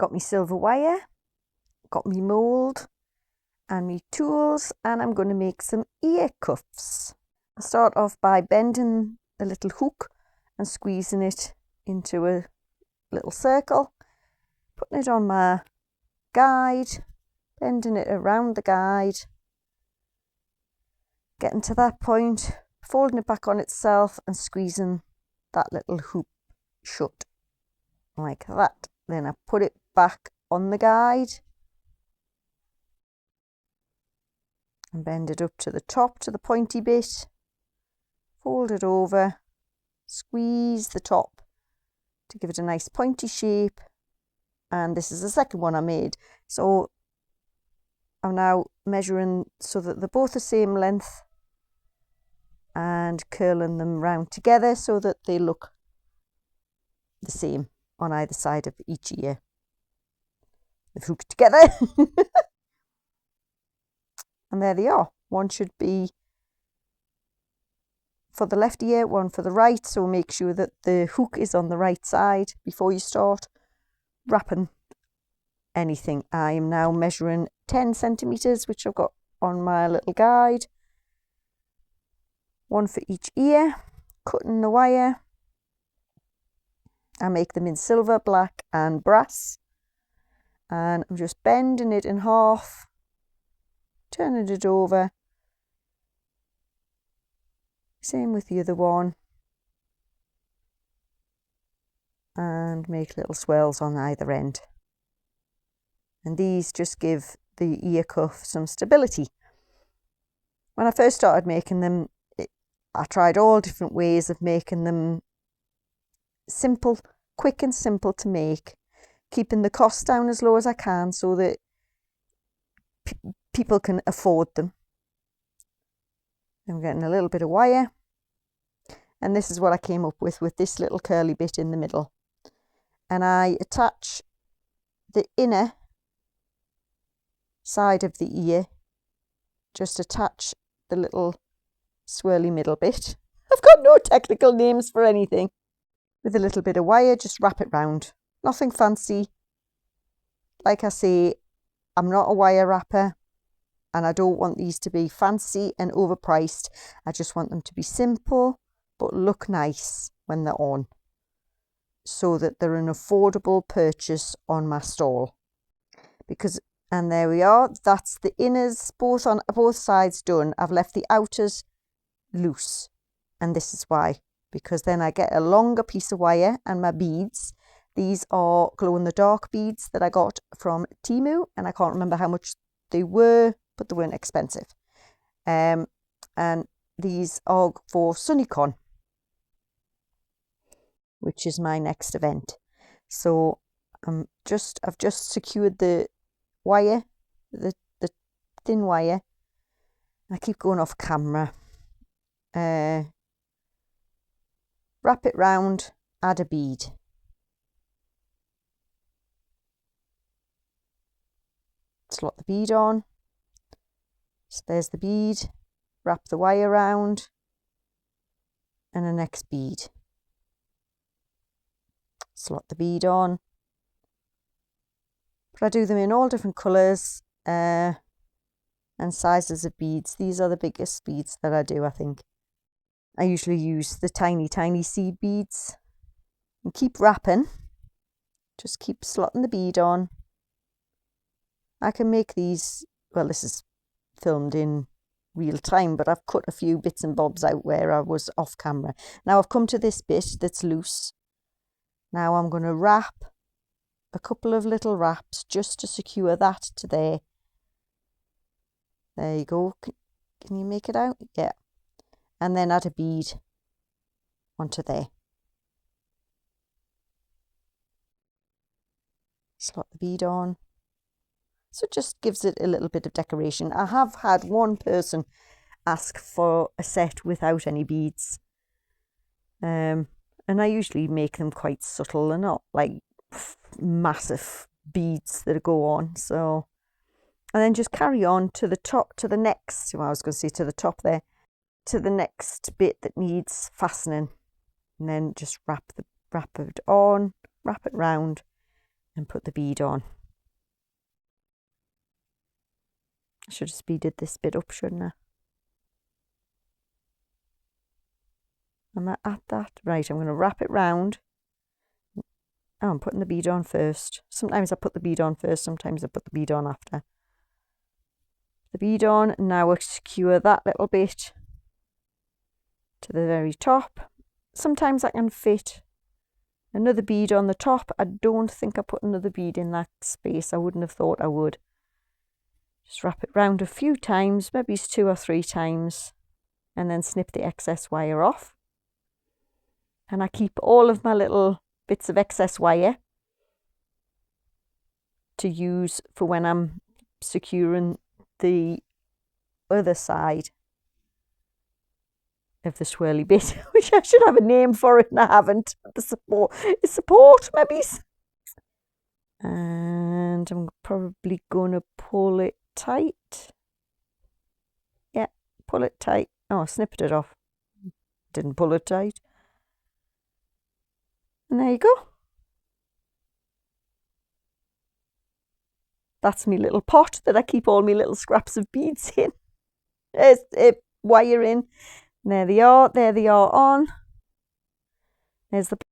got my silver wire, got my mould and my tools, and I'm going to make some ear cuffs. I'll start off by bending the little hook and squeezing it into a little circle, putting it on my guide, bending it around the guide, getting to that point, folding it back on itself and squeezing that little hoop shut like that. Then I put it back on the guide and bend it up to the top, to the pointy bit, fold it over, squeeze the top to give it a nice pointy shape. And this is the second one I made. So I'm now measuring so that they're both the same length and curling them round together so that they look the same on either side of each ear. They've hooked together. And there they are. One should be for the left ear, one for the right. So make sure that the hook is on the right side before you start wrapping anything. I am now measuring 10 centimetres, which I've got on my little guide. One for each ear, cutting the wire. I make them in silver, black and brass. And I'm just bending it in half, turning it over. Same with the other one. And make little swirls on either end. And these just give the ear cuff some stability. When I first started making them, I tried all different ways of making them simple, quick and simple to make, keeping the cost down as low as I can so that people can afford them. I'm getting a little bit of wire, and this is what I came up with this little curly bit in the middle. And I attach the inner side of the ear, just attach the little swirly middle bit. I've got no technical names for anything. With a little bit of wire, just wrap it round. Nothing fancy. Like I say, I'm not a wire wrapper, and I don't want these to be fancy and overpriced. I just want them to be simple but look nice when they're on, so that they're an affordable purchase on my stall. And there we are, that's the inners both on both sides done. I've left the outers loose, and this is why, because then I get a longer piece of wire and my beads. These are glow in the dark beads that I got from Temu, and I can't remember how much they were, but they weren't expensive. And these are for SunnyCon, which is my next event. So I've just secured the wire, the thin wire. I keep going off camera. Wrap it round, add a bead. Slot the bead on. So there's the bead. Wrap the wire round, and the next bead. Slot the bead on. But I do them in all different colours and sizes of beads. These are the biggest beads that I do, I think. I usually use the tiny seed beads. And keep wrapping. Just keep slotting the bead on. I can make these, well, this is filmed in real time, but I've cut a few bits and bobs out where I was off camera. Now I've come to this bit that's loose. Now I'm going to wrap a couple of little wraps just to secure that to there. There you go. Can you make it out? Yeah. And then add a bead onto there. Slot the bead on. So it just gives it a little bit of decoration. I have had one person ask for a set without any beads. And I usually make them quite subtle and not like massive beads that go on. So, and then just carry on to the top, to the next, well, I was going to say to the top there, to the next bit that needs fastening. And then just wrap it on, wrap it round, and put the bead on. I should have speeded this bit up, shouldn't I? Am I at that? Right, I'm going to wrap it round. Oh, I'm putting the bead on first. Sometimes I put the bead on first, sometimes I put the bead on after. The bead on, now we'll secure that little bit to the very top. Sometimes I can fit another bead on the top. I don't think I put another bead in that space. I wouldn't have thought I would. Just wrap it round a few times, maybe it's 2 or 3 times, and then snip the excess wire off. And I keep all of my little bits of excess wire to use for when I'm securing the other side of the swirly bit, which I should have a name for it and I haven't. The support maybe. And I'm probably going to pull it tight. Yeah, pull it tight. Oh, I snipped it off. Didn't pull it tight. And there you go. That's my little pot that I keep all my little scraps of beads in. There's a wire in. There they are on. There's the